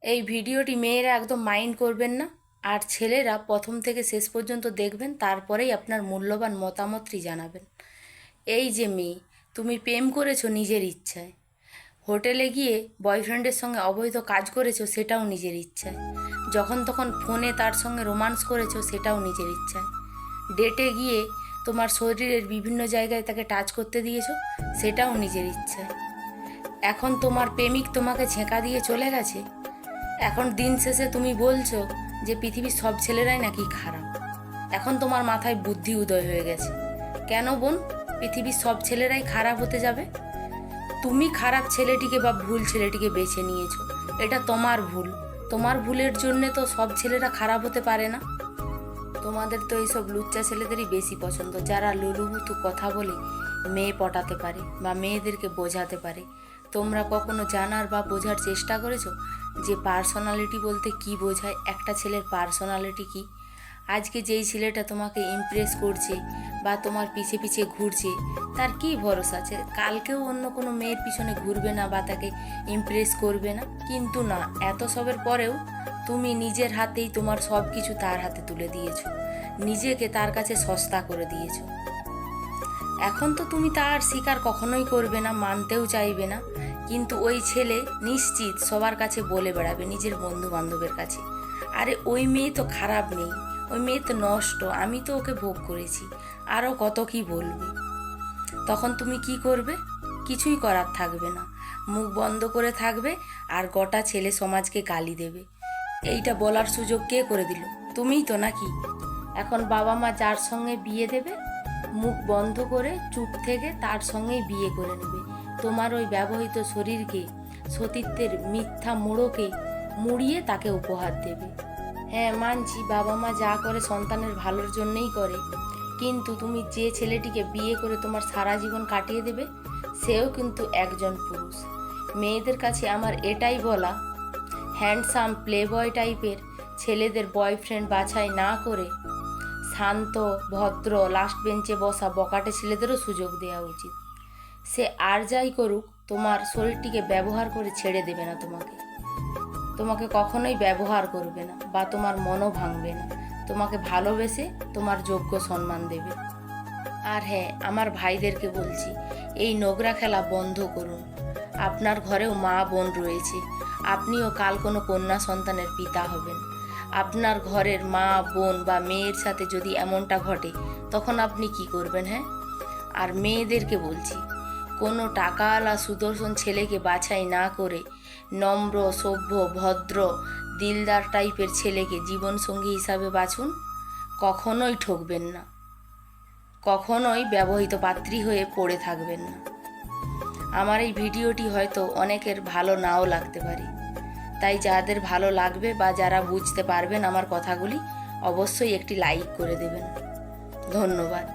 এই ভিডিওটি মেয়েরা একদম মাইন্ড করবেন না, আর ছেলেরা প্রথম থেকে শেষ পর্যন্ত দেখবেন, তারপরেই আপনার মূল্যবান মতামতটি জানাবেন। এই যে মেয়ে, তুমি প্রেম করেছো নিজের ইচ্ছায়, হোটেলে গিয়ে বয়ফ্রেন্ডের সঙ্গে অবৈধ কাজ করেছো সেটাও নিজের ইচ্ছায়, যখন তখন ফোনে তার সঙ্গে রোমান্স করেছো সেটাও নিজের ইচ্ছায়, ডেটে গিয়ে তোমার শরীরের বিভিন্ন জায়গায় তাকে টাচ করতে দিয়েছো সেটাও নিজের ইচ্ছায়। এখন তোমার প্রেমিক তোমাকে ছেঁকা দিয়ে চলে গেছে, এখন দিন শেষে তুমি বলছো যে পৃথিবীর সব ছেলেরাই নাকি খারাপ। এখন তোমার মাথায় বুদ্ধি উদয় হয়ে গেছে। কেন বোন, পৃথিবীর সব ছেলেরাই খারাপ হতে যাবে? তুমি খারাপ ছেলেটিকে বা ভুল ছেলেটিকে বেছে নিয়েছো, এটা তোমার ভুল। তোমার ভুলের জন্যে তো সব ছেলেরা খারাপ হতে পারে না। তোমাদের তো এইসব লুচ্চা ছেলেদেরই বেশি পছন্দ, যারা লুলুবুতু কথা বলে মেয়ে পটাতে পারে বা মেয়েদেরকে বোঝাতে পারে। তোমরা কখনো জানার বা বোঝার চেষ্টা করেছো যে পার্সোনালিটি বলতে কি বোঝায়, একটা ছেলের পার্সোনালিটি কি? আজকে যেই ছেলেটা তোমাকে ইমপ্রেস করছে বা তোমার পিছে পিছে ঘুরছে, তার কি ভরসা আছে কালকেও অন্য কোনো মেয়ের পিছনে ঘুরবে না বা তাকে ইমপ্রেস করবে না? কিন্তু না, এত সবের পরেও তুমি নিজের হাতেই তোমার সব কিছু তার হাতে তুলে দিয়েছো, নিজেকে তার কাছে সস্তা করে দিয়েছো। এখন তো তুমি তার স্বীকার কখনোই করবে না, মানতেও চাইবে না, কিন্তু ওই ছেলে নিশ্চিত সবার কাছে বলে বেড়াবে, নিজের বন্ধু বান্ধবের কাছে, আরে ওই মেয়ে তো খারাপ নেই, ওই মেয়ে তো নষ্ট, আমি তো ওকে ভোগ করেছি, আরও কত কি বলবে। তখন তুমি কি করবে? কিছুই করার থাকবে না, মুখ বন্ধ করে থাকবে আর গোটা ছেলে সমাজকে গালি দেবে। এইটা বলার সুযোগ কে করে দিল? তুমিই তো নাকি? এখন বাবা মা যার সঙ্গে বিয়ে দেবে, মুখ বন্ধ করে চুপ থেকে তার সঙ্গেই বিয়ে করে নেবে। তোমার ওই ব্যবহৃত শরীরকে, সতীত্বের মিথ্যা মোড়কে মুড়িয়ে তাকে উপহার দেবে। হ্যাঁ মানছি, বাবা মা যা করে সন্তানের ভালোর জন্যই করে, কিন্তু তুমি যে ছেলেটিকে বিয়ে করে তোমার সারা জীবন কাটিয়ে দেবে, সেও কিন্তু একজন পুরুষ। মেয়েদের কাছে আমার এটাই বলা, হ্যান্ডসাম প্লেবয় টাইপের ছেলেদের বয়ফ্রেন্ড বাছাই না করে শান্ত, ভদ্র, লাস্ট বেঞ্চে বসা বকাটে ছেলেদেরও সুযোগ দেওয়া উচিত। সে আর যাই করুক, তোমার শরীরটিকে ব্যবহার করে ছেড়ে দেবে না তোমাকে, তোমাকে কখনোই ব্যবহার করবে না বা তোমার মনও ভাঙবে না, তোমাকে ভালোবেসে তোমার যোগ্য সম্মান দেবে। আর হ্যাঁ, আমার ভাইদেরকে বলছি, এই নোংরা খেলা বন্ধ করুন। আপনার ঘরেও মা বোন রয়েছে, আপনিও কাল কোনো কন্যা সন্তানের পিতা হবেন। আপনার ঘরের মা বোন বা মেয়ের সাথে যদি এমনটা ঘটে, তখন আপনি কি করবেন? হ্যাঁ, আর মেয়েদেরকে বলছি, কোনো টাকাওয়ালা সুদর্শন ছেলেকে বাছাই না করে নম্র, সভ্য, ভদ্র, দিলদার টাইপের ছেলেকে জীবনসঙ্গী হিসাবে বাছুন। কখনোই ঠকবেন না, কখনোই ব্যবহৃত পাত্রী হয়ে পড়ে থাকবেন না। আমার এই ভিডিওটি হয়তো অনেকের ভালো নাও লাগতে পারে, তাই যাদের ভালো লাগবে বা যারা বুঝতে পারবেন আমার কথাগুলি, অবশ্যই একটি লাইক করে দেবেন। ধন্যবাদ।